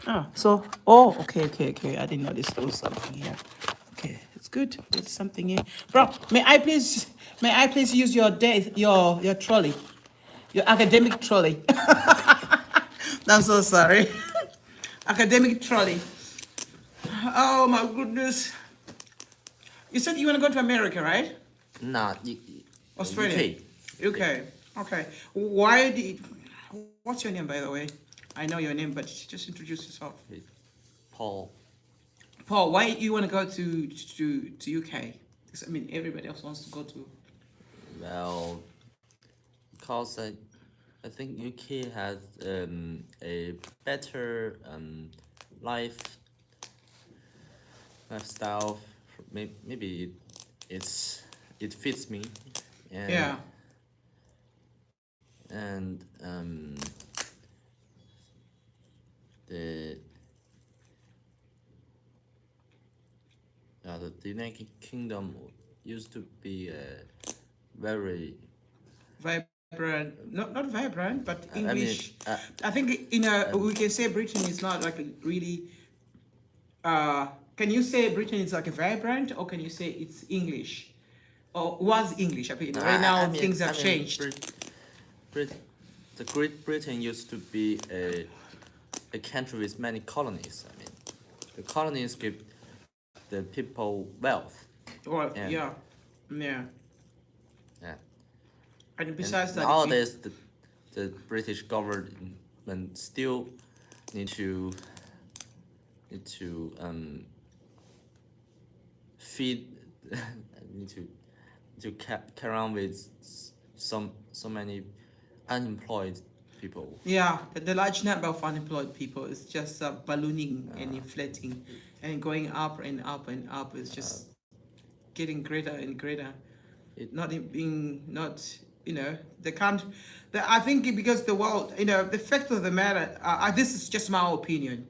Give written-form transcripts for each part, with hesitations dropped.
Okay. I didn't notice there was something here. Okay, it's good. There's something here. Bro, may I please use your trolley, your academic trolley. I'm so sorry. Academic trolley. Oh my goodness. You said you want to go to America, right? Not Australia. UK. UK. UK. Okay. Why did? What's your name, by the way? I know your name, but just introduce yourself. Okay. Paul. Paul, why you want to go to UK? Because I mean, everybody else wants to go to. Well, because I think UK has a better life lifestyle. Maybe it's it fits me, and Yeah. and the the United Kingdom used to be very. Vibrant. Not vibrant, but I mean, English. I think in a um, we can say Britain is not like a really. Can you say Britain is like a vibrant, or can you say it's English, or was English? I mean, right now things I have mean, changed. Brit, the Great Britain used to be a country with many colonies. I mean, the colonies give the people wealth, Well, and yeah, yeah. yeah, And and besides that, if you nowadays the British government still need to need to feed need to carry on with so many unemployed people. yeah, the large number of unemployed people is just ballooning and inflating and going up and up and up. It's just getting greater and greater. It Not in being, not, they can't. I think because the world, the fact of the matter, this is just my opinion.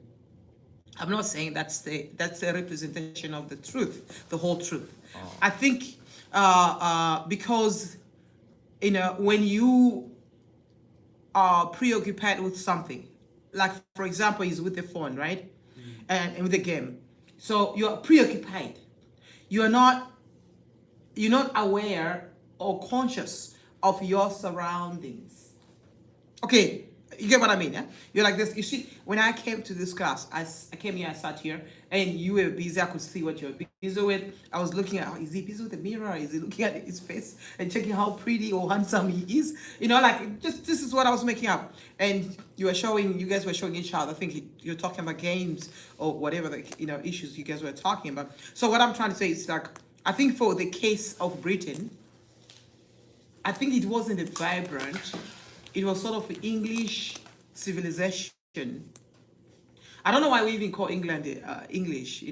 I'm not saying that's a representation of the truth, the whole truth. I think because when you are preoccupied with something, like for example, is with the phone, right, and with the game. So you're preoccupied. You're not you're not aware or conscious of your surroundings. Okay, you get what I mean, yeah? You're like this. You see, when I came to this class, I came here, I sat here, and you were busy. I could see what you were busy with. I was looking at, is he busy with the mirror? Is he looking at his face and checking how pretty or handsome he is? Like, just this is what I was making up. And you guys were showing each other. I think you're talking about games or whatever the issues you guys were talking about. So what I'm trying to say is like, I think for the case of Britain, I think it wasn't a vibrant. It was sort of English civilization. I don't know why we even call England English,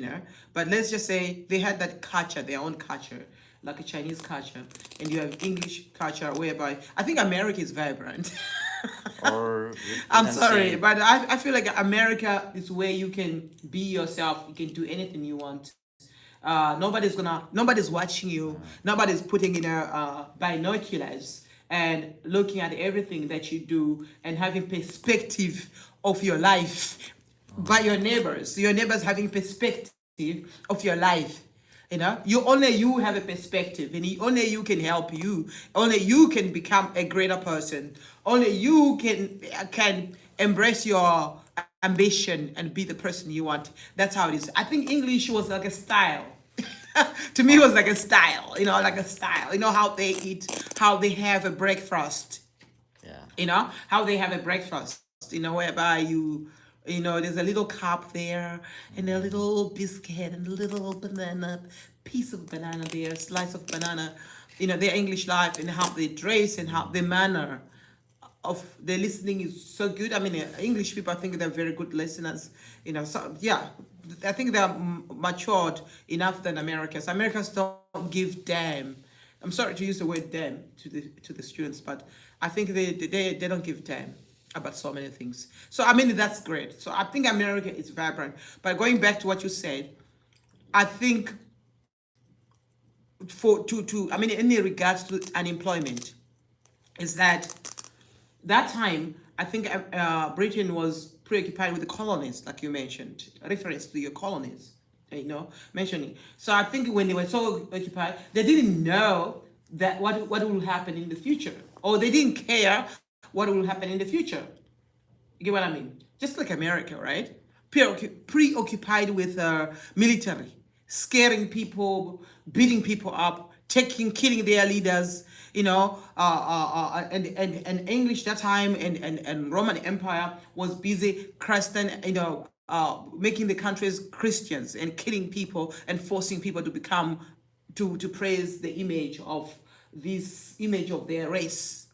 but let's just say they had that culture, their own culture, like a Chinese culture, and you have English culture whereby I think America is vibrant. or we I'm can sorry, say but I feel like America is where you can be yourself, you can do anything you want. Nobody's watching you, nobody's putting in a binoculars and looking at everything that you do and having perspective of your life by your neighbors having perspective of your life. You have a perspective, and only you can help you, only you can become a greater person, only you can embrace your ambition and be the person you want. That's how it is. I think English was like a style. To me, it was like a style, like a style. How they eat, how they have a breakfast, yeah. how they have a breakfast, whereby there's a little cup there and a little biscuit and a little banana, piece of banana there, slice of banana, their English life and how they dress and how their manner of their listening is so good. I mean, English people, I think they're very good listeners. So yeah, I think they're matured enough than Americans. Americans don't give damn. I'm sorry to use the word damn to the students, but I think they don't give damn about so many things. So I mean, that's great. So I think America is vibrant. But going back to what you said, I think I mean, in regards to unemployment, is that time I think Britain was preoccupied with the colonies, like you mentioned, reference to your colonies, mentioning. So I think when they were so occupied, they didn't know that what will happen in the future, or they didn't care what will happen in the future. You get what I mean? Just like America, right? Preoccupied with military, scaring people, beating people up, killing their leaders. And English that time and Roman Empire was busy Christian, making the countries Christians and killing people and forcing people to become to praise the image of their race.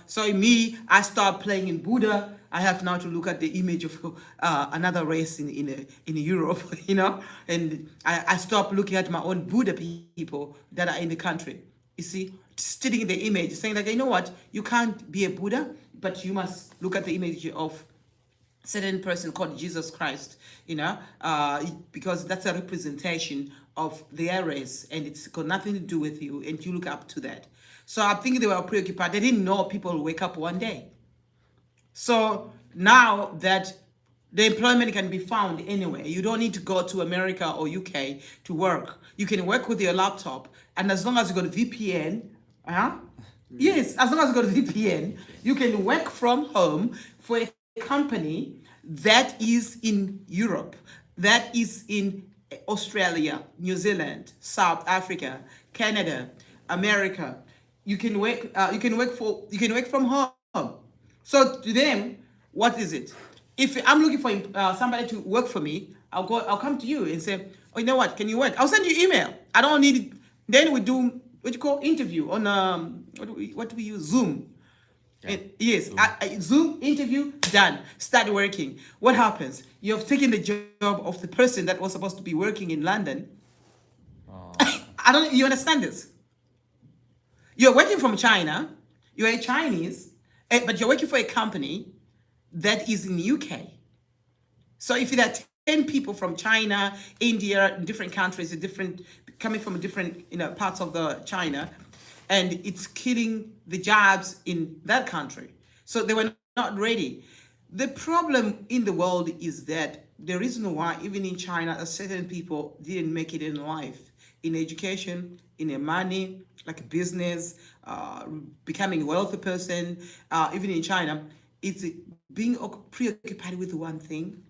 So me, I start playing in Buddha. I have now to look at the image of another race in Europe. And I stop looking at my own Buddha people that are in the country. You see, studying the image, saying like, you know what, you can't be a Buddha, but you must look at the image of certain person called Jesus Christ, because that's a representation of their race and it's got nothing to do with you, and you look up to that. So I think they were preoccupied. They didn't know people will wake up one day. So now that the employment can be found anywhere, you don't need to go to America or UK to work. You can work with your laptop, and as long as you got a VPN, yes, as long as you got a VPN, you can work from home for a company that is in Europe, that is in Australia, New Zealand, South Africa, Canada, America. You can work. You can work from home. So to them, what is it? If I'm looking for somebody to work for me, I'll come to you and say, oh, you know what? Can you work? I'll send you email. I don't need it. Then we do what you call interview on what do we use? Zoom. Yeah. Yes, Zoom interview done. Start working. What happens? You have taken the job of the person that was supposed to be working in London. I don't. You understand this? You're working from China. You're a Chinese, but you're working for a company that is in UK. So if there are 10 people from China, India, different countries, coming from different parts of the China, and it's killing the jobs in that country. So they were not ready. The problem in the world is that the reason why even in China, certain people didn't make it in life, in education, in their money, like a business, becoming a wealthy person, even in China, it's being preoccupied with one thing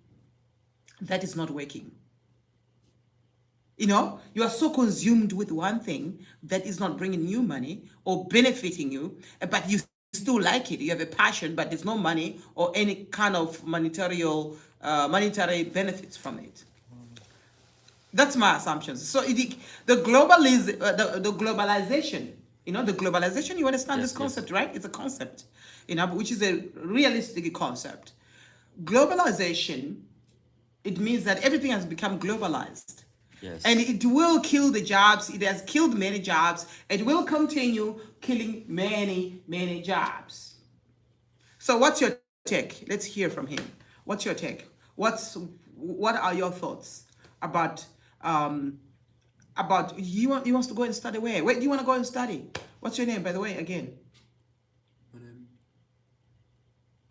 that is not working. You are so consumed with one thing that is not bringing you money or benefiting you, but you still like it. You have a passion, but there's no money or any kind of monetary benefits from it. That's my assumptions. So the globalization, the globalization. You understand Yes, this yes. concept, right? It's a concept, which is a realistic concept. Globalization, it means that everything has become globalized. Yes. And it will kill the jobs. It has killed many jobs. It will continue killing many, many jobs. So what's your take? Let's hear from him. What's your take? What are your thoughts about he wants to go and study where? Where do you want to go and study? What's your name, by the way, again?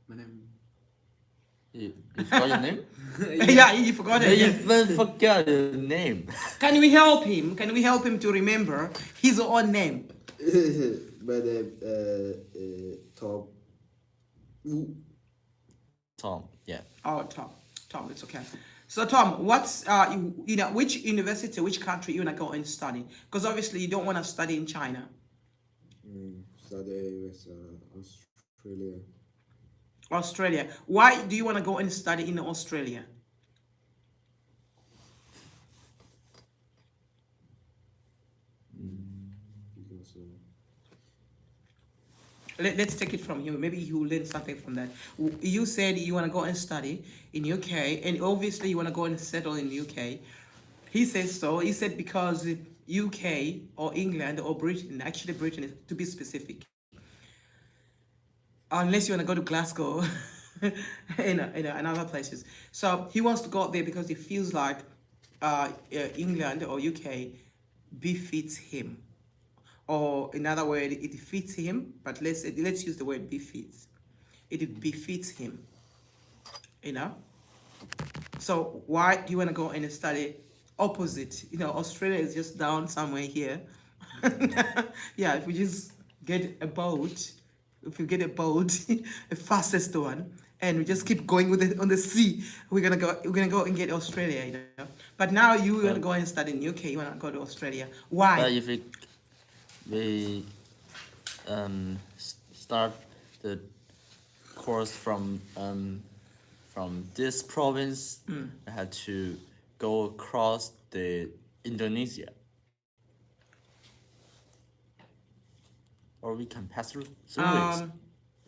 My name. You forgot your name? Yeah, you forgot You it. even forgot your name. Can we help him? Can we help him to remember his own name? My name Tom. Tom. Yeah. Oh, Tom. Tom, it's okay. So, Tom, what's which university, which country you wanna go and study? Because obviously you don't want to study in China. Study with Australia. Australia. Why do you want to go and study in Australia? Because Let's take it from him. Maybe you will learn something from that. You said you want to go and study in UK, and obviously you want to go and settle in UK. He says so. He said because UK or England or Britain, actually Britain is to be specific, unless you want to go to Glasgow and other places. So he wants to go there because he feels like England or UK befits him. Or in other words, it fits him, but let's use the word befits. It befits him. you know. So why do you want to go and study opposite? You know, Australia is just down somewhere here. Yeah, if we just get a boat, if you get a boat, the fastest one, and we just keep going with it on the sea, we're gonna go and get Australia, you know. But now you want to But, go and study in UK, you want to go to Australia. but Why? if we start the course from this province, I had to go across the Indonesia, or we can pass through it, but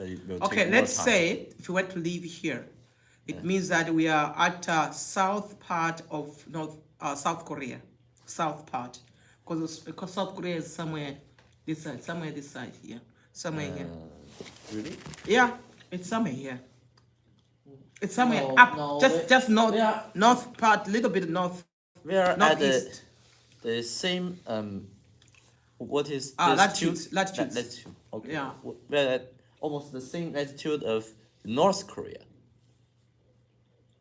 it will Okay, take more let's time. say if we were to live here, it means that we are at south part of South Korea, south part, because South Korea is somewhere this side here, somewhere here. Really? Yeah, it's somewhere here. It's somewhere No, up, no, just north, we are- north part, little bit north, We are at northeast. the same what is Latitude, latitude? latitudes. Latitude. Okay. Yeah. We're at almost the same latitude of North Korea.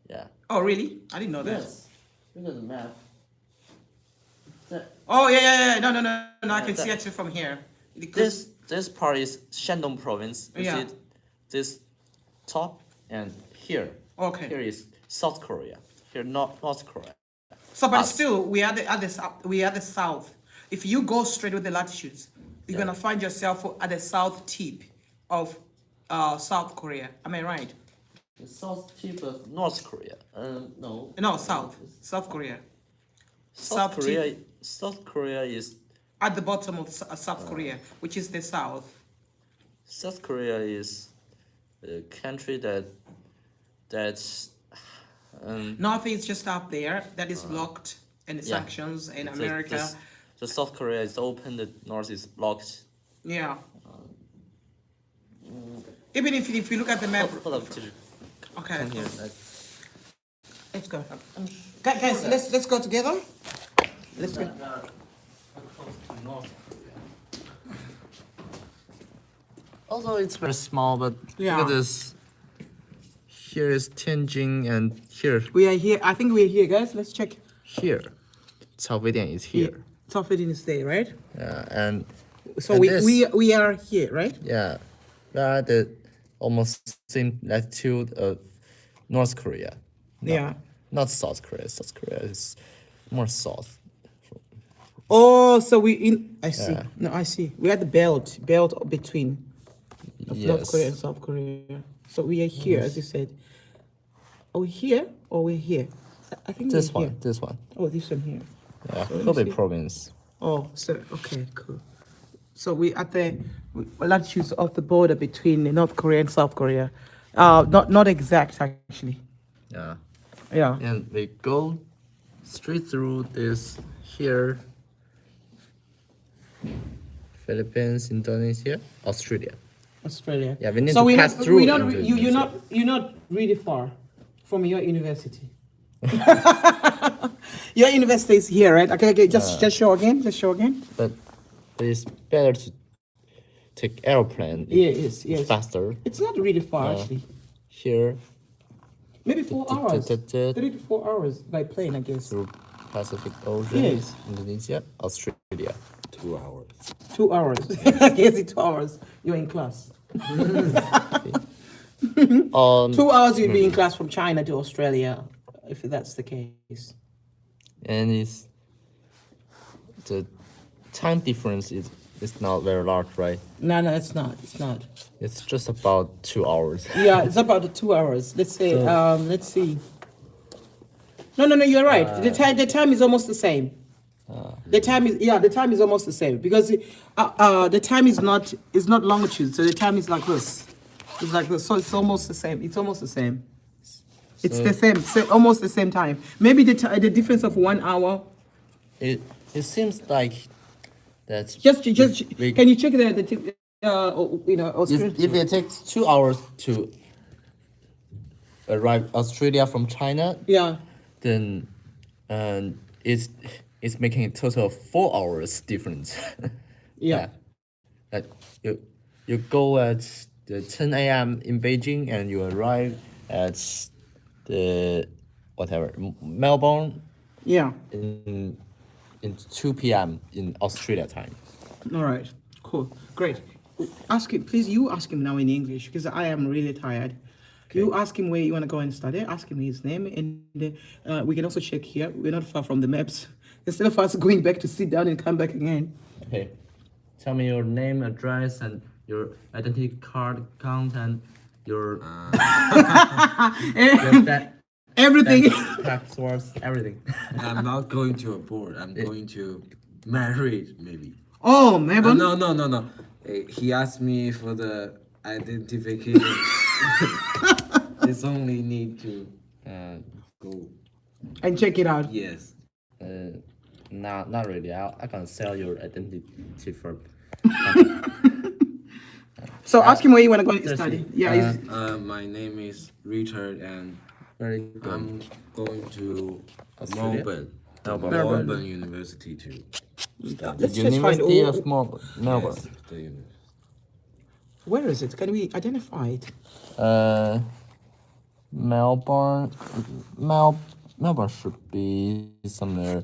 Yeah. Oh, really? I didn't know that. Yes. Look at the map. Oh, yeah. No. I can that- see actually from here. Because- This part is Shandong province. You Yeah. see this top and here. Okay. Here is South Korea. Here North Korea. So, but Us. still, we are the south. If you go straight with the latitudes, you're Yeah. gonna find yourself at the south tip of South Korea. Am I right? The south tip of North Korea. No. No, South Korea. South tip Korea. South Korea is at the bottom of South Korea, which is the south. South Korea is a country that's North is just up there. That is blocked, and yeah. sanctions in the- America. The South Korea is open. The North is blocked. Yeah. Even if you look at the map. Hold up, teacher. Okay, Come here. let's go. Guys, let's go together. Let's go. Although it's very small, but Yeah. look at this. Here is Tianjin, and here, We are here. I think we're here, guys. Let's check. here, Chaoweidian is here. South Vietnam is there, right? Yeah, and So and we, this- we are here, right? yeah, we are the almost same latitude of North Korea. No, Yeah. Not South Korea. South Korea is more south. Oh, so we in. I see. Yeah. No, I see. We are the belt between of North Yes. Korea and South Korea. So we are here, as you said. Are we here or we're here? I think This we're one, here. this one. Oh, this one here. Yeah, let me Hebei see. province. Oh, so okay, cool. So we at the latitudes of the border between North Korea and South Korea. Not exact actually. Yeah. Yeah. And we go straight through this here. Philippines, Indonesia, Australia. Australia. Yeah, we need so to we're pass not, through we're not, into you're not really far from your university. Your university is here, right? Okay, just show again. Just show again. But it's better to take airplane. Yeah, yes. Faster. It's not really far Yeah. actually. Here Maybe 4 hours. 3 through to 4 hours by plane, I guess. Pacific Ocean, Yes. Indonesia, Australia. 2 hours. 2 hours. I guess in 2 hours you're in class. 2 hours you'd be in class from China to Australia, if that's the case. And it's the time difference is not very large, right? No, it's not. It's not. It's just about 2 hours. Yeah, it's about 2 hours. Let's say. Let's see. No. You're right. The time is almost the same. The time is almost the same because the time is not longitude, so the time is like this. It's like this, so it's almost the same. It's almost the same. It's the same, almost the same time. Maybe the difference of 1 hour. It seems like that's Just we- can you check Australia? if it takes 2 hours to arrive Australia from China, Yeah. then it's making a total of 4 hours difference. Yeah. Like you go at the 10 a.m. in Beijing and you arrive at the whatever Melbourne Yeah. in 2 p.m. in Australia time. All right. Cool. Great. Ask him, please. You ask him now in English because I am really tired. You ask him where you want to go and study. Ask him his name, and we can also check here. We're not far from the maps. Instead of us going back to sit down and come back again. Okay, tell me your name, address, and your identity card count and your Everything. passwords, everything. I'm not going to abroad. I'm going to married maybe. Oh, Melbourne. No. He asked me for the identification. It's only need to go. And check it out. Yes. Not really. I can sell your identity for. So ask him where you want to go and Seriously, study. Yeah. My name is Richard, and Very good. I'm going to Australia? Melbourne University to study. Let's The just find. University Oh, of Melbourne. Yes, the university. where is it? Can we identify it? Melbourne. Melbourne should be somewhere.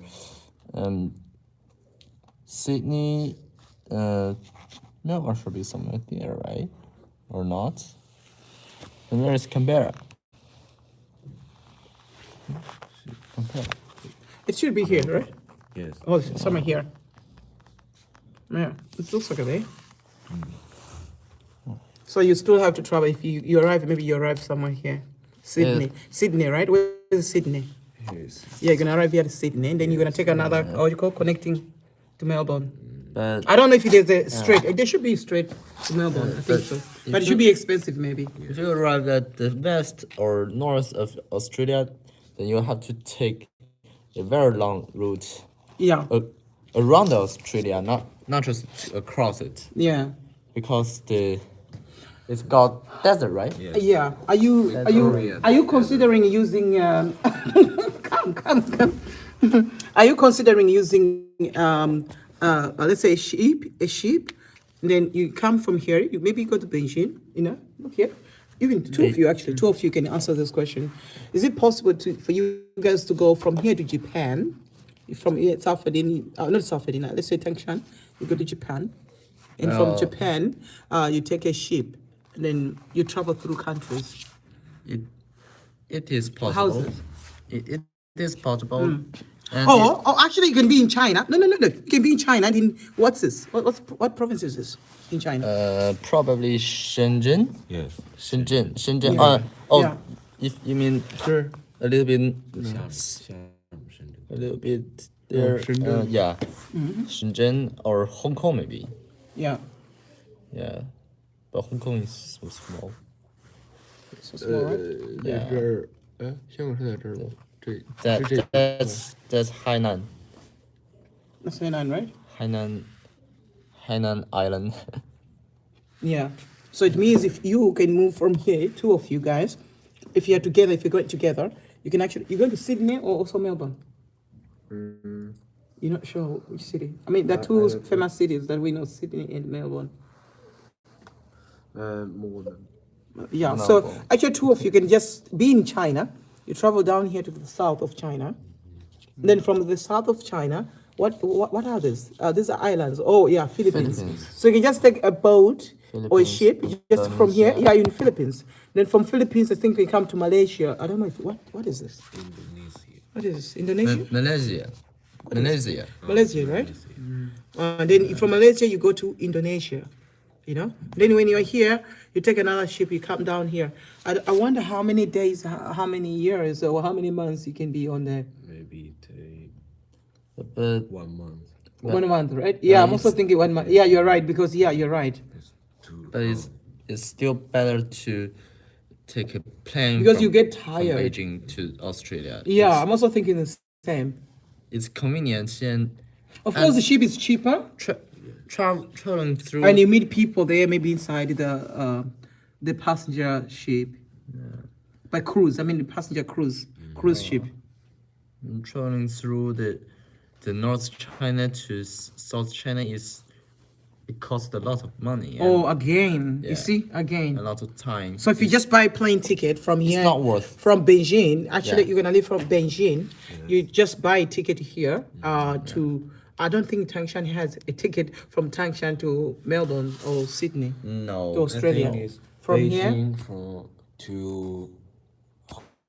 Sydney. Melbourne should be somewhere there, right? Or not? And where is Canberra? Canberra. It should be here, right? Yes. Oh, it's somewhere here. Yeah, it looks like a day. So you still have to travel if you arrive. Maybe you arrive somewhere here, Sydney. Sydney, right? Where is Sydney? Yes. Yeah, you're gonna arrive here at Sydney, and then you're gonna take another. How you call connecting to Melbourne? But I don't know if there's a straight. There should be straight to Melbourne. I think so, but it should be expensive, maybe. if you arrive at the west or north of Australia, then you have to take a very long route Yeah, around Australia, not just across it, yeah, because it's got desert, right? Yes. yeah. Are you considering using? Come. Are you considering using let's say a sheep? And then you come from here. You maybe go to Beijing. Look here. Even two of you can answer this question. Is it possible for you guys to go from here to Japan? From here, not South Ferdinand, let's say Tangshan, you go to Japan. And from Japan, you take a ship, and then you travel through countries. It is possible. How's it? It is possible. And Actually, you can be in China. No. You can be in China. In what's this? What province is this in China? probably Shenzhen. Yes. Shenzhen. Yeah. Yeah. If you mean Sure. a little bit, Shenzhen. a little bit there. Yeah. Shenzhen or Hong Kong maybe. Yeah. Yeah, but Hong Kong is so small. So small, right? 在 这儿，香港是在这儿吗？这 That's Hainan. That's Hainan, right? Hainan Island. Yeah. So it means if you can move from here, two of you guys, if you're together, if you're going together, you can actually, you're going to Sydney or also Melbourne? You're not sure which city? I mean, there are two famous cities that we know, Sydney and Melbourne. Melbourne. Yeah, so Melbourne. actually two of you can just be in China. You travel down here to the south of China. Then from the south of China, what are these? These are islands. Oh, yeah, Philippines. So you can just take a boat or a Philippines, ship just from here. Indonesia. Yeah, you're in Philippines. Then from Philippines, I think we come to Malaysia. I don't know if, what is this? Indonesia. What is this? Indonesia? Malaysia. Malaysia, right? Then from Malaysia, you go to Indonesia, Then when you're here, you take another ship, you come down here. I wonder how many days, how many years, or how many months you can be on there. Maybe take But 1 month. 1 month, right? Yeah, I'm also thinking 1 month. Yeah, you're right, because, you're right. It's too but it's still better to take a plane Because from, you get from tired. Beijing to Australia. Yeah, I'm also thinking the same. It's convenient and Of course, the ship is cheaper, traveling through. and you meet people there, maybe inside the passenger ship. By cruise, I mean the passenger cruise ship. Traveling through the North China to South China is it costs a lot of money. Oh, again, you Yeah. see, again. a lot of time. So if you just buy a plane ticket from here, not worth. from Beijing, actually Yeah. you're gonna leave from Beijing. You just buy a ticket here to. I don't think Tangshan has a ticket from Tangshan to Melbourne or Sydney No, to Australia. I think it's From here. Beijing to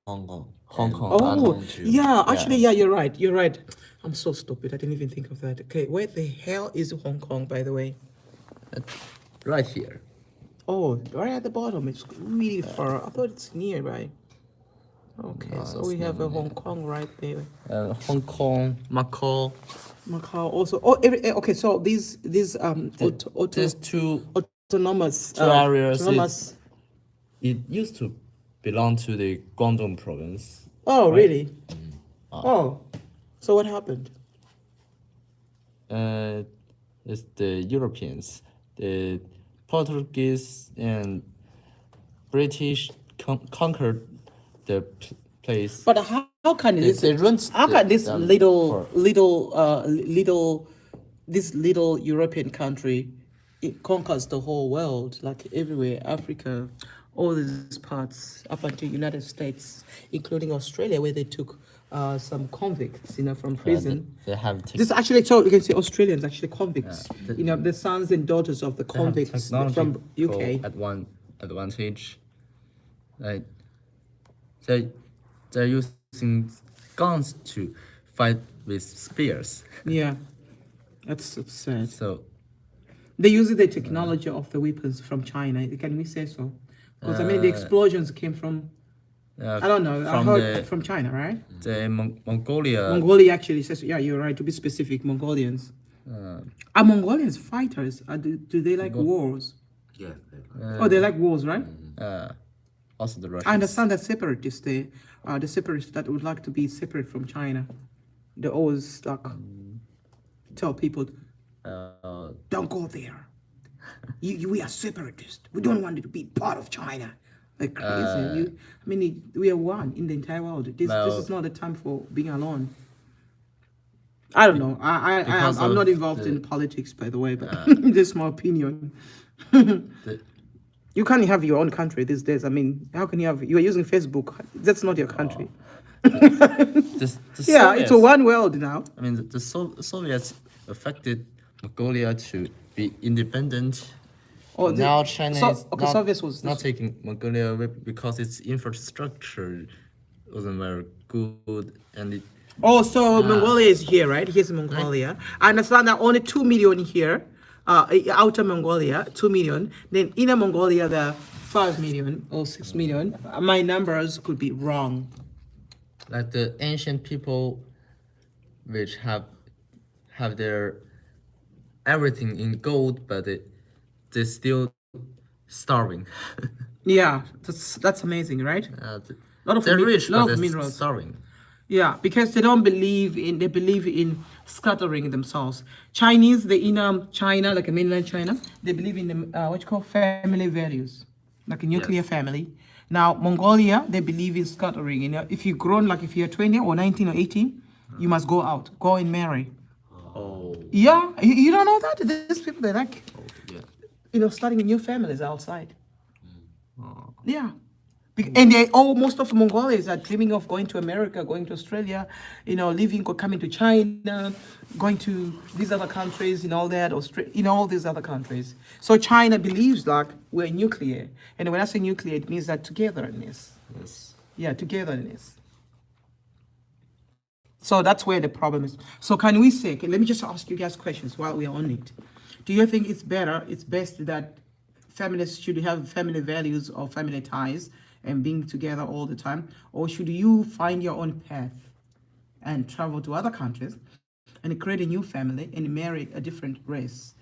Hong Kong. Hong and Kong. Hong Oh, Kong to- yeah, actually, yeah, you're right. You're right. I'm so stupid. I didn't even think of that. Okay, where the hell is Hong Kong, by the way? right here. Oh, right at the bottom. It's really far. I thought it's nearby. Okay, so we have a Hong Kong right there. Hong Kong, Macau. Macau also. Oh, okay. So these There's two autonomous areas. Autonomous. It used to belong to the Guangdong province. Oh, right? really? Oh, so what happened? It's the Europeans, the Portuguese and British conquered the place. But how can this? they rent How can this them little for- this little European country it conquers the whole world, like everywhere, Africa, all these parts up until United States, including Australia, where they took some convicts, from prison. They have This actually, so you can see Australians actually convicts. Yeah, The sons and daughters of the they have convicts from technological UK. advantage. Like they're using guns to fight with spears. Yeah, that's sad. So They use the technology of the weapons from China. Can we say so? Because the explosions came from I don't know. I heard from China, right? the Mongolia. Mongolia actually says, yeah, you're right. To be specific, Mongolians. Are Mongolians fighters? Do they like wars? Yeah. Oh, they like wars, right? Also the Russians. I understand that separatists, the separatists that would like to be separate from China, they always like tell people, don't go there. We are separatists. We don't want you to be part of China. Like crazy. We are one in the entire world. This is not the time for being alone. I don't know. I'm not involved in politics, by the way, but this is my opinion. You can't have your own country these days. How can you have? You are using Facebook. That's not your country. The Yeah, it's a Soviets- one world now. the Soviets affected Mongolia to be independent. Oh, Now China is not, Soviets was not taking Mongolia away because its infrastructure wasn't very good and it, Oh, so Mongolia is here, right? Here's Mongolia. I understand that only 2 million here, outer Mongolia, 2 million. Then inner Mongolia, there are 5 million or 6 million. My numbers could be wrong. like the ancient people which have their everything in gold but they're still starving. Yeah, that's amazing, right? Lot of They're rich lot but of they're minerals. starving. Yeah, because they believe in scattering themselves. Chinese, the inner China, like a mainland China, they believe in the what you call family values, like a nuclear family. Now Mongolia, they believe in scattering. If you've grown, like if you're 20 or 19 or 18, you must go out, go and marry. Oh, Yeah, you don't know that? These people, they like, yeah. starting new families outside. Yeah. And most of Mongols are dreaming of going to America, going to Australia, living or coming to China, going to these other countries and all that, all these other countries. So China believes like we're nuclear. And when I say nuclear, it means that togetherness. Yes. Yeah, togetherness. So that's where the problem is. So can we say, let me just ask you guys questions while we are on it. Do you think it's best that families should have family values or family ties and being together all the time? Or should you find your own path and travel to other countries and create a new family and marry a different race?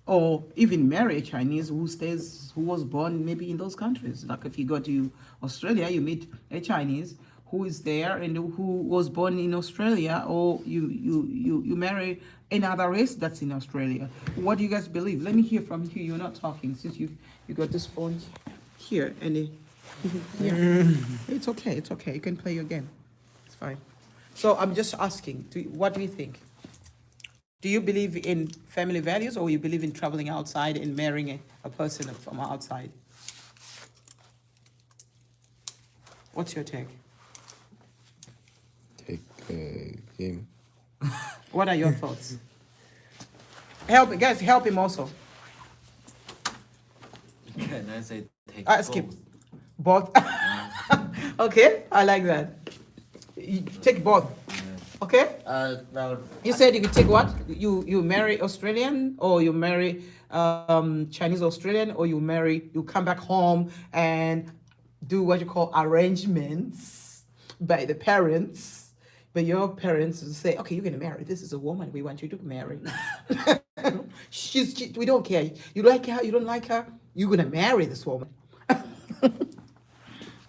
Or even marry a Chinese who was born maybe in those countries. Like if you go to Australia, you meet a Chinese who is there and who was born in Australia, or you marry another race that's in Australia. What do you guys believe? Let me hear from you. You're not talking since you got this phone here and yeah. It's okay. You can play your game. It's fine. So I'm just asking, what do you think? Do you believe in family values, or you believe in traveling outside and marrying a person from outside? What's your take? Take game. What are your thoughts? Help, guys, help him also. Can I say take Skip. both? Both. Okay, I like that. You take both. Okay? Well, You said you could take what? You marry Australian, or you marry Chinese Australian, or you come back home and do what you call arrangements by the parents. But your parents will say, okay, you're gonna marry. This is a woman we want you to marry. We don't care. You like her, you don't like her, you're gonna marry this woman.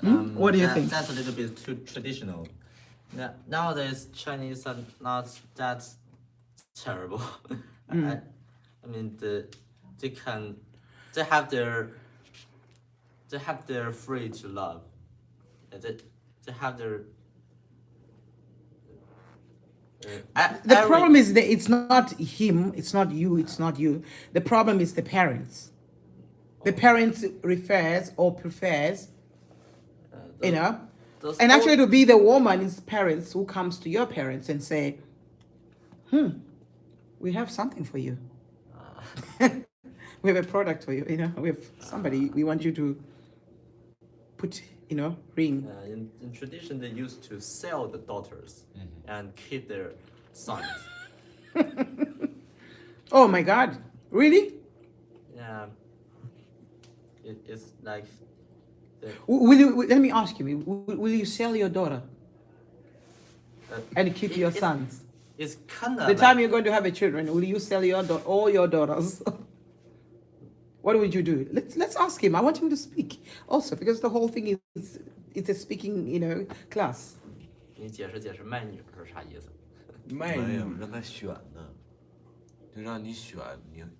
What do you think? That's a little bit too traditional. Nowadays, Chinese are not that terrible. I mean, they have their free to love. They have their. The problem is that it's not him, it's not you, it's not you. The problem is the parents. The parents refers or prefers, you know. And actually, it will be the woman's parents who comes to your parents and say, we have something for you. We have a product for you, you know. We have somebody, we want you to put, you know, ring. In tradition, they used to sell the daughters and keep their sons. Oh my God, really? Yeah, it's like. Will you, let me ask you, will you sell your daughter and keep your sons? It's kind of The time you're going to have a children, will you sell your all your daughters? What would you do? Let's ask him. I want him to speak also, because the whole thing is it's a speaking, you know, class. 你解释解释卖女儿是啥意思？没有让他选呢，就让你选，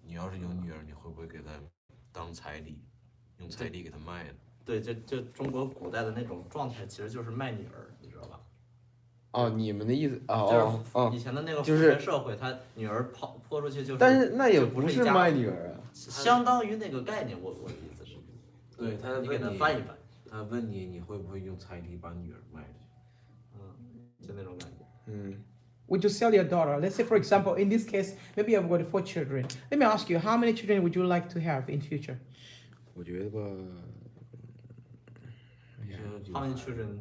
你要是有女儿，你会不会给她当彩礼，用彩礼给她卖呢？对，就中国古代的那种状态，其实就是卖女儿，你知道吧？哦，你们的意思就是以前的那个父权社会，他女儿泼出去就是，但是那也就不是一家卖女儿啊，相当于那个概念，我的意思是，对他你给他问你，翻一翻，他问你，你会不会用彩礼把女儿卖出去？就那种感觉。Would you sell your daughter? Let's say, for example, in this case, maybe you've got 4 children. Let me ask you, how many children would you like to have in future? 我觉得吧， How many children?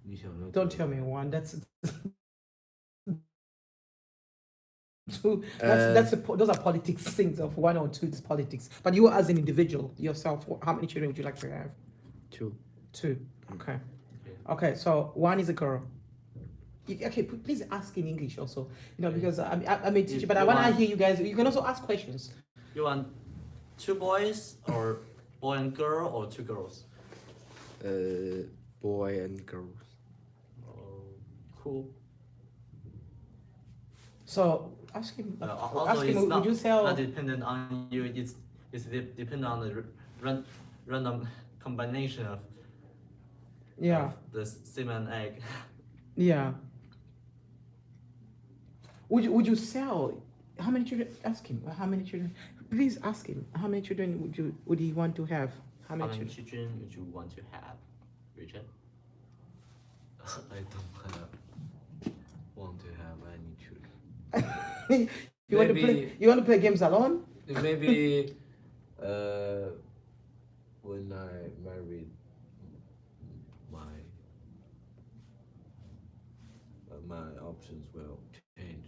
你想要 Don't tell me one. That's two. Those are politics things of 1 or 2 is politics. But you as an individual yourself, how many children would you like to have? 2. 2. Okay. Okay. So 1 is a girl. Okay, please ask in English also. You know, because I'm a teacher, but I want to hear you guys. You can also ask questions. You want 2 boys or boy and girl or 2 girls? Boy and girls. Oh, cool. So ask him. Also, ask him. it's Would you sell? not dependent on you. It's dependent on the random combination of of the semen and egg. Yeah. Would you sell? How many children? Ask him. How many children? Please ask him. How many children would he want to have? How How many many children? children would you want to have, Richard? I don't want to have any children. You want to play? Maybe- You want to play games alone? Maybe when I married my options will change,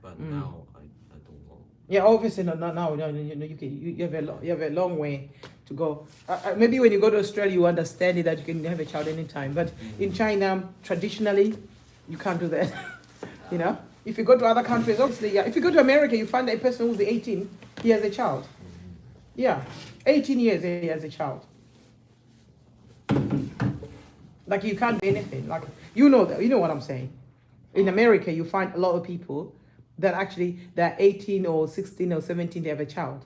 but now I don't want. Yeah, obviously no. You have a long way to go. Maybe when you go to Australia, you understand it that you can have a child anytime. But in China, traditionally, you can't do that. You know, if you go to other countries, obviously, yeah. If you go to America, you find a person who's 18, he has a child. Yeah, 18 years he has a child. Like you can't do anything. Like you know what I'm saying. In America, you find a lot of people that actually they're 18 or 16 or 17, they have a child.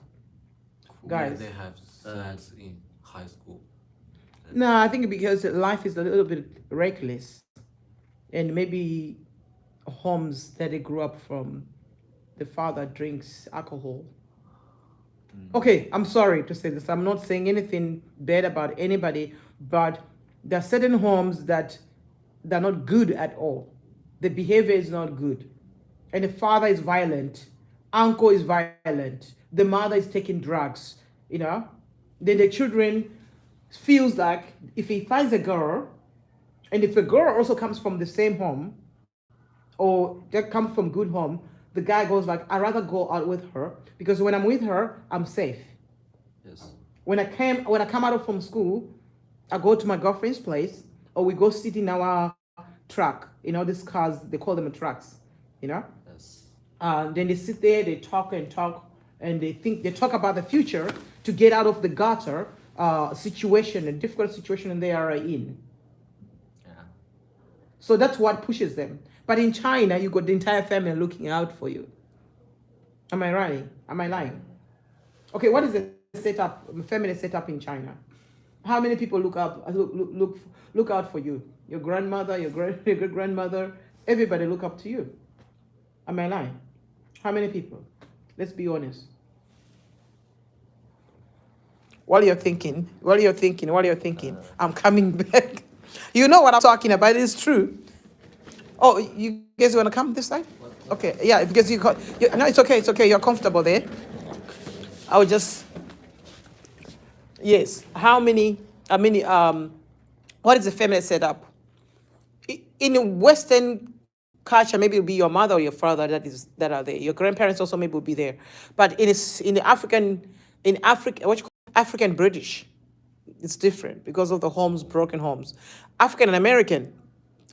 Guys. They have sex in high school. No, I think because life is a little bit reckless, and maybe homes that they grew up from, the father drinks alcohol. Okay, I'm sorry to say this. I'm not saying anything bad about anybody, but there are certain homes that they're not good at all. The behavior is not good. And the father is violent, uncle is violent, the mother is taking drugs, you know. Then the children feels like if he finds a girl, and if a girl also comes from the same home, or that comes from good home, the guy goes like, I'd rather go out with her because when I'm with her, I'm safe. Yes. When I come out from school, I go to my girlfriend's place, or we go sit in our truck. You know, these cars, they call them trucks, you know. Yes. Then they sit there, they talk and talk, and they talk about the future to get out of the gutter situation, a difficult situation they are in. Yeah. So that's what pushes them. But in China, you got the entire family looking out for you. Am I right? Am I lying? Okay, what is the setup, family setup in China? How many people look out for you? Your grandmother, your great grandmother, everybody look up to you. Am I lying? How many people? Let's be honest. While you're thinking, I'm coming back. You know what I'm talking about, it's true. Oh, you guys want to come this side? Okay, yeah, because no, it's okay, you're comfortable there. I would just, yes. What is the family setup? In Western culture, maybe it'll be your mother or your father that are there. Your grandparents also maybe will be there. But in the Africa, what you call African British, it's different because of the homes, broken homes. African and American,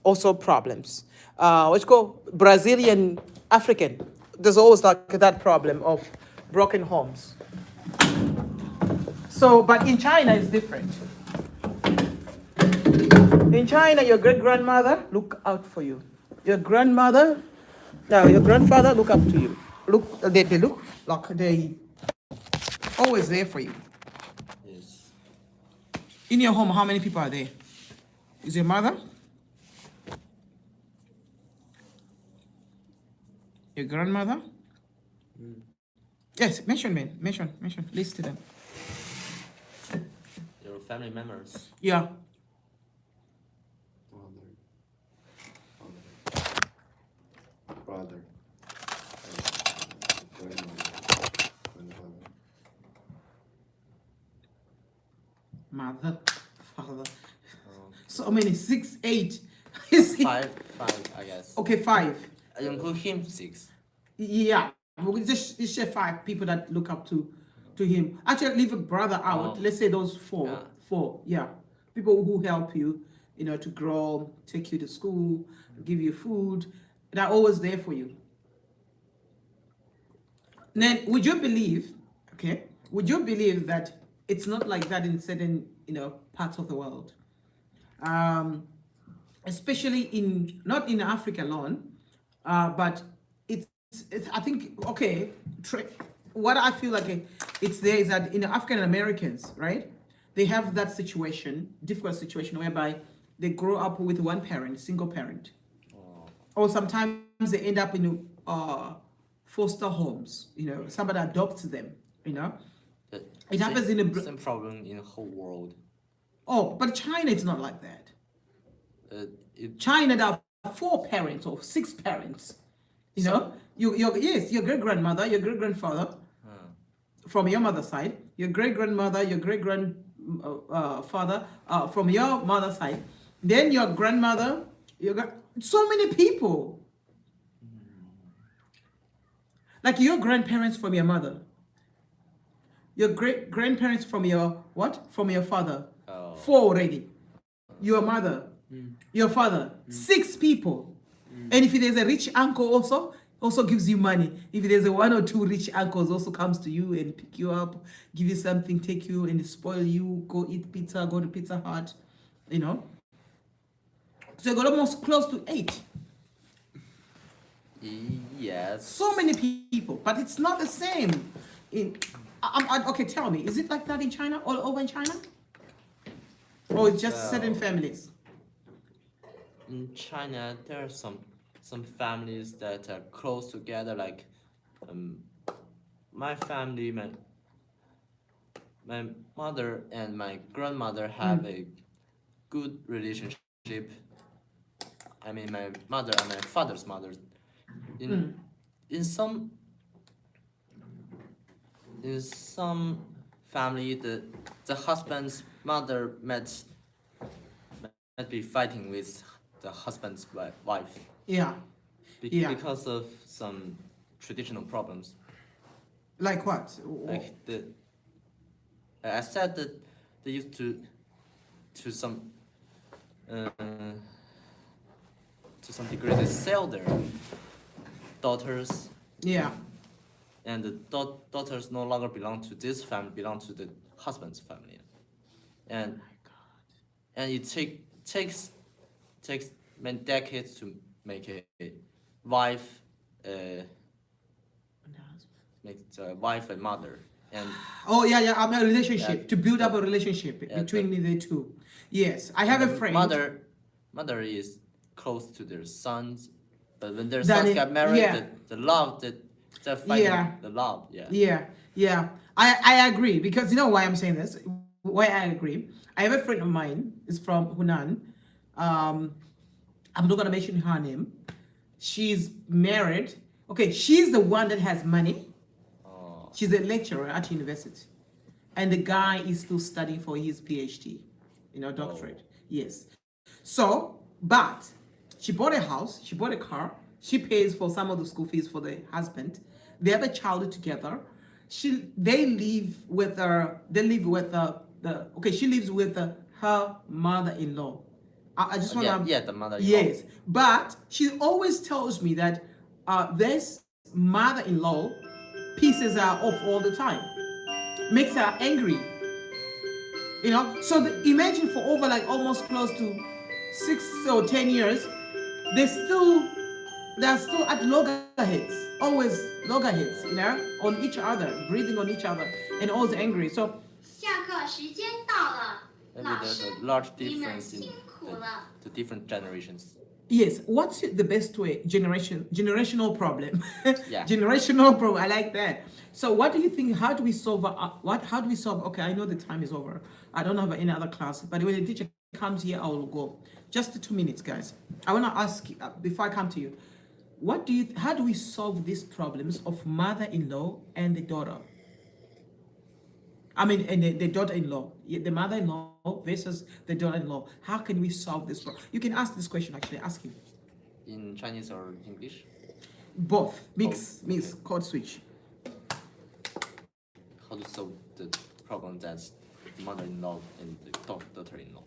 also problems. What you call Brazilian African, there's always like that problem of broken homes. So, but in China, it's different. In China, your great grandmother look out for you. Your grandmother, no, your grandfather look up to you. They look like they always there for you. Yes. In your home, how many people are there? Is your mother? Your grandmother? Yes, mention. List them. Your family members. Yeah. Brother. Mother, father. Um, So many, 6, 8. five, I guess. Okay, 5. I include him 6. Yeah, we just share 5 people that look up to him. Actually, leave a brother out. Oh. Let's say those 4. Yeah. 4, yeah. People who help you, to grow, take you to school, give you food. They're always there for you. Then, would you believe that it's not like that in certain, parts of the world? Especially not in Africa alone, but it's I think, okay, what I feel like it's there is that in African Americans, right, they have that difficult situation whereby they grow up with one parent, single parent, or sometimes they end up in foster homes. Somebody adopts them. It happens in the same problem in the whole world. but China is not like that. It China, there are 4 parents or 6 parents. Your great grandmother, your great grandfather, from your mother's side, your great grandmother, your great grandfather from your mother's side, then your grandmother, so many people. Like your grandparents from your mother, your great grandparents from your what? From your father. 4 already. Your mother, your father, 6 people. And if there's a rich uncle also gives you money. If there's a 1 or 2 rich uncles also comes to you and pick you up, give you something, take you and spoil you, go eat pizza, go to Pizza Hut, So you got almost close to 8. Yes. So many people, but it's not the same. Okay, tell me, is it like that in China, all over in China? Or it's just certain families? In China, there are some some families that are close together, like um, my family, my mother and my grandmother have a good relationship. I mean, my mother and my father's mother. In in some in some family, the husband's mother might be fighting with the husband's wife Yeah. Yeah. because of some traditional problems. Like what? Like I said that they used to some uh, to some degree they sell their daughters, Yeah. and the daughters no longer belong to this family, belong to the husband's family, and it takes many decades to make a wife make the wife a mother, and Oh yeah, yeah. A relationship Yeah, to build up the- a relationship yeah, between the two. Yes, I have a the friend. mother is close to their sons, but when their That sons is- get married, yeah. the love that they're fighting Yeah. the love, yeah. Yeah, yeah. I agree because you know why I'm saying this? Why I agree. I have a friend of mine, is from Hunan. Um, I'm not gonna mention her name. She's married. Okay, she's the one that has money. Oh, She's a lecturer at university. And the guy is still studying for his PhD, doctorate. Yes. So, but she bought a house, she bought a car, she pays for some of the school fees for the husband. They have a child together. They live with she lives with her mother-in-law. I just want to. yeah, the mother-in-law. Yes, but she always tells me that this mother-in-law pisses her off all the time, makes her angry. So imagine for over like almost close to 6 or 10 years, they still they're still at loggerheads, always loggerheads, on each other, breathing on each other, and always angry. So 下课时间到了， Maybe 老 there's 师 a large 你们 difference in 辛苦了。 the different generations. yes, what's the best way? Generational problem. Yeah. Generational problem. I like that. So what do you think? How do we solve? How do we solve? Okay, I know the time is over. I don't have any other class, but when the teacher comes here, I will go. Just 2 minutes, guys. I want to ask before I come to you. How do we solve these problems of mother-in-law and the daughter? I mean, and the daughter-in-law, the mother-in-law versus the daughter-in-law. How can we solve this problem? You can ask this question actually. Ask him. In Chinese or English? Both. Mix, Both, okay. code switch. How to solve the problem that's mother-in-law and the daughter-in-law?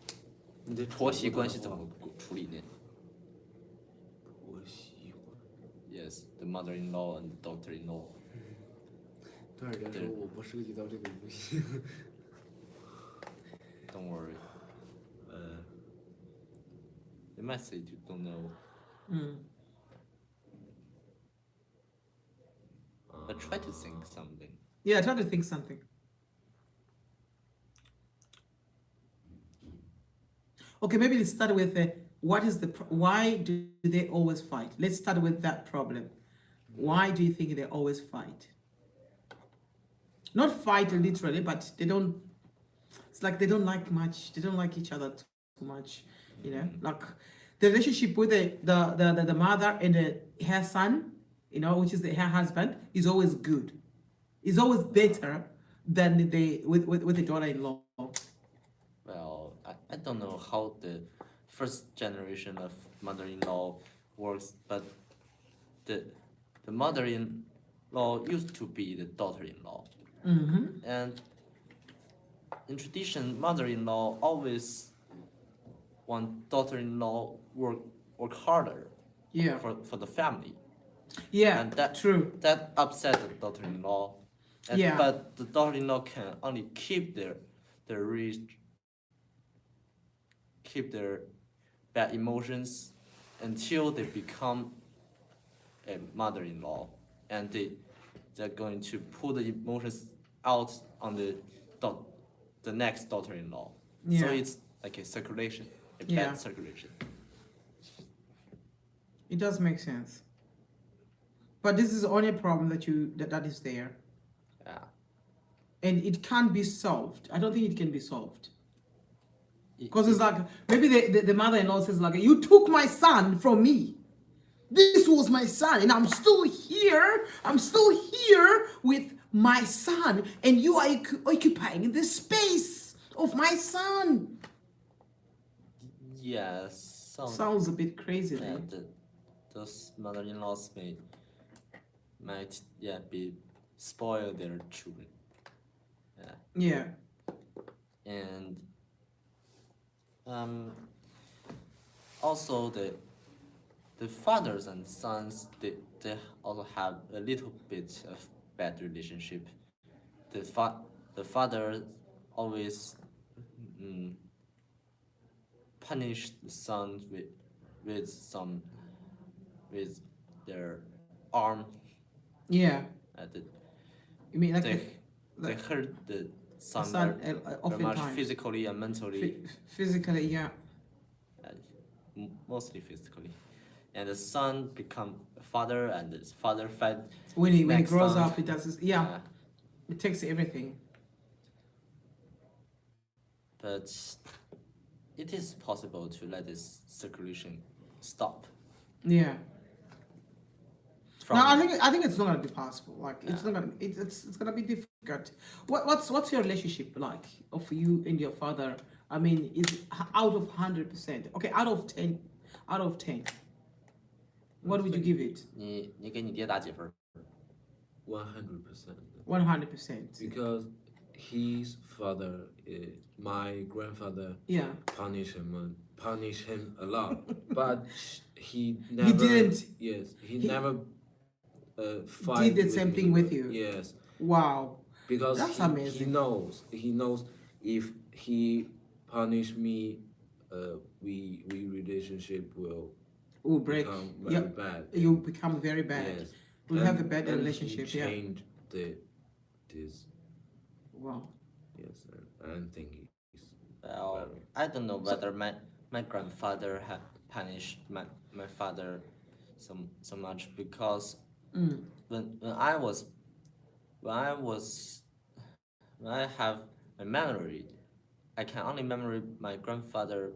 你的婆媳关系怎么处理呢？婆媳关 Yes, the mother-in-law and the daughter-in-law. 对而言说，我不涉及到这个游戏。 Don't worry. You might say you don't know, but try to think something. Yeah, try to think something. Okay, maybe let's start with why do they always fight? Let's start with that problem. Why do you think they always fight? Not fight literally, but they don't. It's like they don't like much. They don't like each other too much. Like the relationship with the mother and her son, which is her husband, is always good. It's always better than with the daughter-in-law. Well, I don't know how the first generation of mother-in-law works, but the mother-in-law used to be the daughter-in-law. And in tradition, mother-in-law always want daughter-in-law work harder Yeah. for the family. Yeah, And that true. That upset the daughter-in-law. Yeah. But the daughter-in-law can only keep their bad emotions until they become a mother-in-law, and they're going to pull the emotions out on the next daughter-in-law. So Yeah. it's like a circulation, a Yeah. bad circulation. It does make sense. But this is the only problem that is there. Yeah. And it can't be solved. I don't think it can be solved. It- Because it's it- like maybe the mother-in-law says like, you took my son from me. This was my son, and I'm still here. I'm still here with my son, and you are occupying the space of my son. yes. Sounds a bit crazy, Yeah, right? those mother-in-laws might be spoil their children. Yeah. And also the fathers and sons they also have a little bit of bad relationship. The father always mm, punish the son with some with their arm. Yeah. The, You mean like they hurt the son, son, very much oftentimes. physically and mentally, physically, yeah. Mostly physically. And the son become a father, and the father fight. When he next grows son. up, he does this. Yeah. It takes everything. But it is possible to let this circulation stop. Yeah. From No, I think it's not gonna be possible. Like it's not gonna it's gonna be difficult. What's your relationship like of you and your father? I mean, is out of 100%. Okay, out of 10, what would you give it? 你给你爹打几分？ 100%. 100%. Because his father, my grandfather, Yeah. punish him a lot, but he never. didn't. Yes, he He never. Fight did the same thing with you. Yes, Wow. because That's he amazing. knows if he punish me, we relationship will Break. become very Yeah. bad. You become very bad. Yes. We'll have a bad and relationship. He Yeah. changed this. Wow. Yes, and I think he's Well, I don't know whether my grandfather had punished my father so much, because when I have a memory, I can only remember my grandfather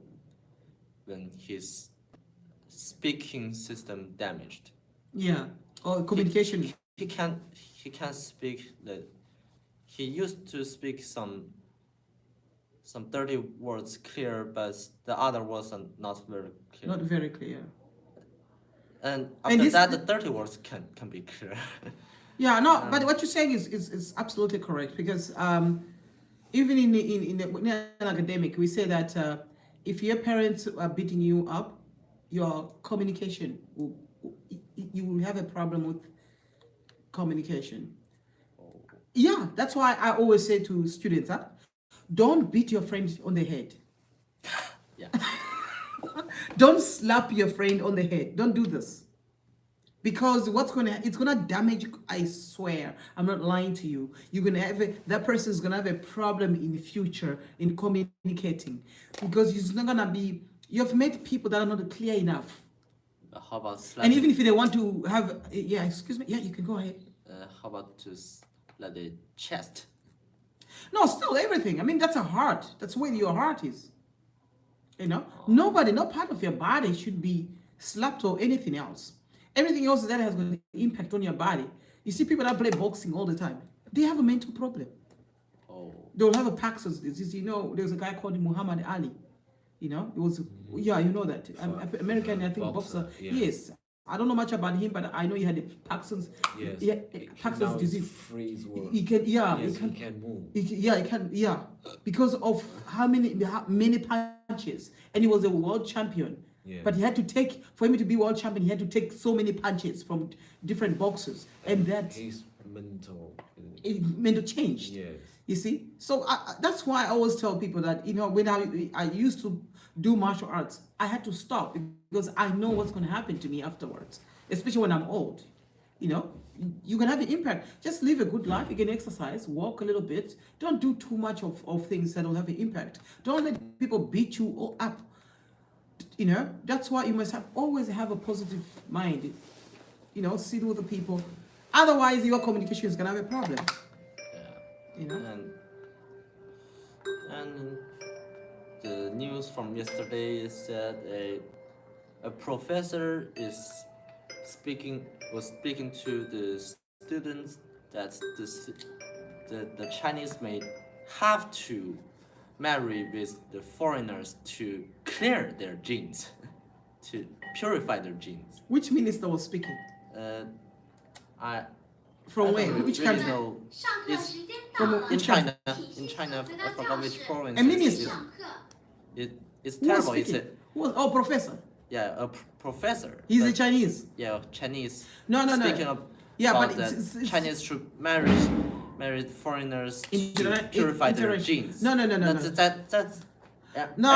when his speaking system damaged. Yeah. Or communication. He can't speak he used to speak some dirty words clear, but the other words are not very clear. Not very clear. And after this- that, the dirty words can be clear. Yeah, no, but what you're saying is absolutely correct, because even in the academic, we say that if your parents are beating you up, your communication you will have a problem with communication. Yeah, that's why I always say to students, don't beat your friend on the head. Yeah. Don't slap your friend on the head. Don't do this. Because it's gonna damage. I swear, I'm not lying to you. You're gonna that person is gonna have a problem in the future in communicating, because it's not gonna be. You've met people that are not clear enough, How about and slapping? even if they want to have, yeah, excuse me, yeah, you can go ahead. How about to let the chest? No, still everything. I mean, that's a heart. That's where your heart is. You know, no part of your body should be slapped or anything else. Everything else that has an impact on your body. You see people that play boxing all the time, they have a mental problem. Oh. They'll have a Parkinson's disease. You know, there's a guy called Muhammad Ali. You know, it was, yeah, you know that. American, I think, boxer. Yes. I don't know much about him, but I know he had a Parkinson's. Yes. Yeah, He Parkinson's now disease. freeze word. He can, yeah, Yes, he can, he can move. he can, yeah, because of how many punches, and he was a world champion. Yeah. But he had to take, for him to be world champion, he had to take so many punches from different boxers, and that His mental. it mental changed. Yes. You see, so that's why I always tell people that, you know, when I used to do martial arts, I had to stop, because I know what's going to happen to me afterwards, especially when I'm old. You know, you can have an impact. Just live a good life. You can exercise, walk a little bit. Don't do too much of things that will have an impact. Don't let people beat you all up. that's why you must always have a positive mind. Sit with the people. Otherwise, your communication is gonna have a problem. Yeah. And the news from yesterday said a professor was speaking to the students that the Chinese may have to marry with the foreigners to clear their genes, to purify their genes. Which minister was speaking? I From I where? don't Which really country? know. 上课 It's 时间到了， in China. 请 In 继续 China, 回 I 到 forgot 教 which 室。 province. A minister. s上课。 It's Who was terrible. It's speaking? a Professor. yeah a professor. He's a but- Chinese. Yeah, Chinese. No. Speaking of Yeah, about but that it's Chinese should marry foreigners to Intera- purify their interaction. genes. No. That's No.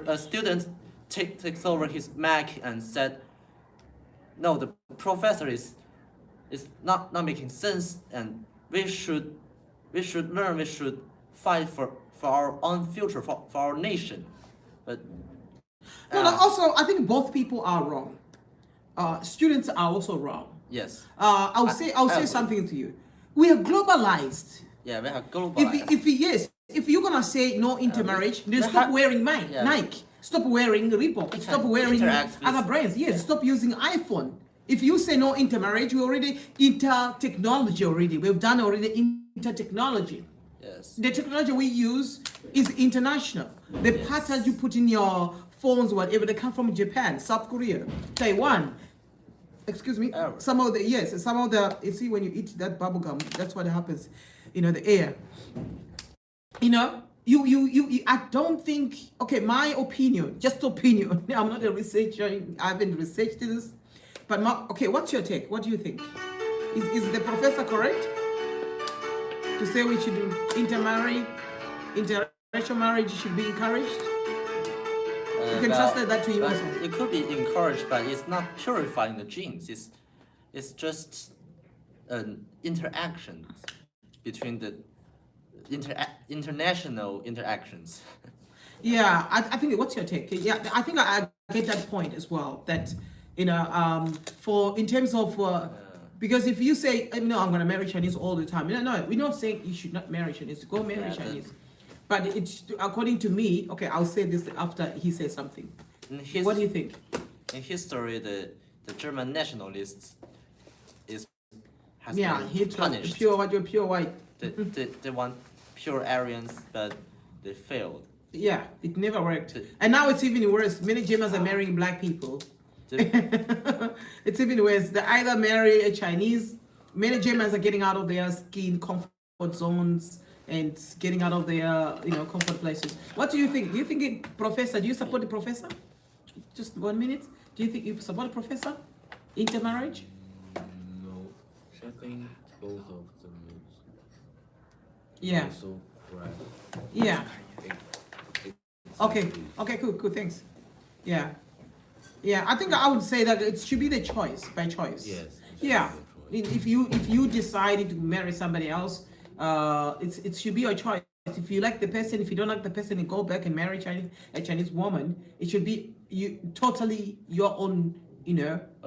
A student takes over his mic and said, "No, the professor is not making sense, and we should learn. We should fight for our own future, for our nation." But No. Also, I think both people are wrong. Students are also wrong. yes, I'll I say agree. something to you. We are globalized. yeah, we have globalized. If you're gonna say no intermarriage, then we stop have- wearing yeah. Nike, stop wearing Reebok, We stop can wearing interact with- other brands. Yes, stop using iPhone. If you say no intermarriage, we already inter-technology already. We've done already inter-technology. Yes. The technology we use is international. The Yes. patterns you put in your phones, whatever, they come from Japan, South Korea, Taiwan. Excuse me. Everywhere. Some of the you see when you eat that bubble gum, that's what happens. The air. I don't think. Okay, my opinion, just opinion. I'm not a researcher. I haven't researched this. But okay, what's your take? What do you think? Is the professor correct to say we should interracial marriage should be encouraged? You can translate that to you but also. It could be encouraged, but it's not purifying the genes. It's just an interaction between the international interactions. Yeah, I think. What's your take? Yeah, I think I get that point as well. That for in terms of because if you say I'm gonna marry Chinese all the time, no, we're not saying you should not marry Chinese. Go marry Yeah, Chinese. But it's according to me. Okay, I'll say this after he says something. What do you think? In history, the German nationalists has Yeah, been Hitler, punished. pure white. They want pure Aryans, but they failed. Yeah, it never worked. The- And now it's even worse. Many Germans are marrying black people. It's even worse. They either marry a Chinese. Many Germans are getting out of their skin comfort zones and getting out of their comfort places. What do you think? Do you think professor? Do you support the professor? Just 1 minute. Do you think you support the professor? Intermarriage? No, I think both of them is Yeah. also right. Yeah. It's Okay. actually- Okay. Cool. Thanks. Yeah. Yeah. I think I would say that it should be the choice by choice. Yes. it's Yeah. the choice. If you decided to marry somebody else, it should be your choice. If you like the person, if you don't like the person, and go back and marry a Chinese woman, it should be totally your own,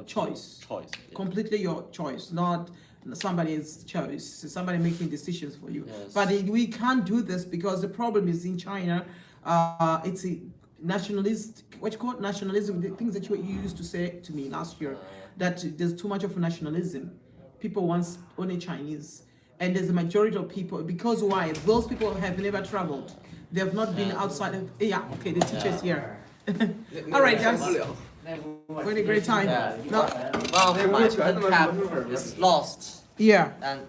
choice. Choice. Yeah. Completely your choice, not somebody's choice. Somebody making decisions for you. Yes. But we can't do this because the problem is in China. It's a nationalist. What you call it? Nationalism. The things that you used to say to me last year, that there's too much of nationalism. People want only Chinese, and there's a majority of people. Because why? Those people have never traveled. They have not been outside of. Yeah. Okay. The teacher's here. All right, guys. Really great time. Yeah. No. Well, my pen cap is lost, Yeah. and